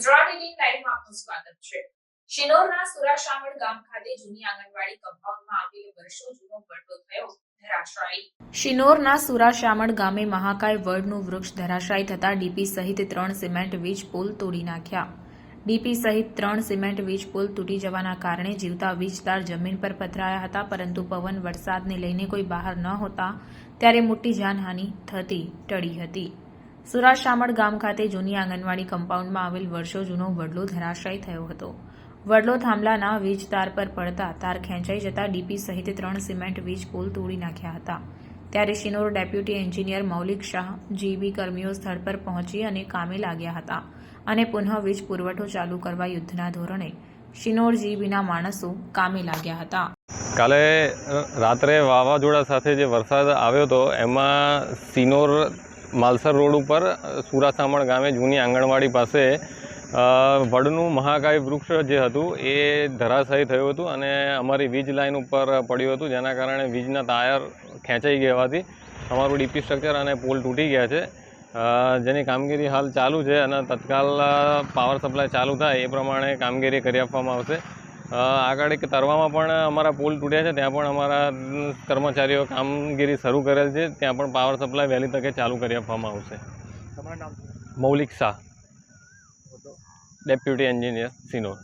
ગુજરાતી લાઈવમાં આપનું સ્વાગત છે। શિનોરના સુરાશામળ ગામ ખાતે જૂની આંગણવાડી કમ્પાઉન્ડમાં આવેલ વર્ષો જૂનો વડલો થયો ધરાશાયી। શિનોરના સુરાશામળ ગામે મહાકાય વડનું વૃક્ષ ધરાશાયી થતા ડીપી સહિત 3 સિમેન્ટ વીજ પુલ તોડી નાખ્યા। ડીપી સહિત 3 સિમેન્ટ વીજ પુલ તૂટી જવાના કારણે જીવતા વીજતાર જમીન પર પથરાયા હતા, પરંતુ પવન વરસાદને લઈને કોઈ બહાર ન હોતા ત્યારે મોટી જાનહાનિ થતી ટળી હતી। સુરાશામળ ગામ ખાતે જૂની આંગણવાડી કમ્પાઉન્ડમાં આવેલ વર્ષો જૂનો વડલો ધરાશાયી થયો હતો। વડલો થાંભલાના વીજ તાર પર પડતા તાર ખેંચાઈ જતા ડીપી સહિત 3 સિમેન્ટ વીજ પુલ તોડી નાખ્યા હતા। ત્યારે શિનોર ડેપ્યુટી એન્જિનિયર મૌલિક શાહ જીબી કર્મીઓ સ્થળ પર પહોંચી અને કામે લાગ્યા હતા અને પુનઃ વીજ પુરવઠો ચાલુ કરવા યુદ્ધના ધોરણે શિનોર જીબીના માણસો કામે લાગ્યા હતા। કાલે રાત્રે વાવાઝોડા સાથે જે વરસાદ આવ્યો હતો એમાં શિનોર માલસર રોડ ઉપર સુરાશામળ ગામે જૂની આંગણવાડી પાસે વડનું મહાકાય વૃક્ષ જે હતું એ ધરાશાયી થયું હતું અને અમારી વીજ લાઇન ઉપર પડ્યું હતું, જેના કારણે વીજના તાર ખેંચાઈ ગયા હોવાથી અમારું ડીપી સ્ટ્રક્ચર અને પોલ તૂટી ગયા છે, જેની કામગીરી હાલ ચાલુ છે અને તત્કાલ પાવર સપ્લાય ચાલુ થાય એ પ્રમાણે કામગીરી કરી આપવામાં આવશે। આગળ એક તરવામાં પણ અમારા પોલ તૂટ્યા છે, ત્યાં પણ અમારા કર્મચારીઓ કામગીરી શરૂ કરેલ છે, ત્યાં પણ પાવર સપ્લાય વહેલી તકે ચાલુ કરી આપવામાં આવશે। તમારું નામ? મૌલિક શાહ, ડેપ્યુટી એન્જિનિયર શિનોર।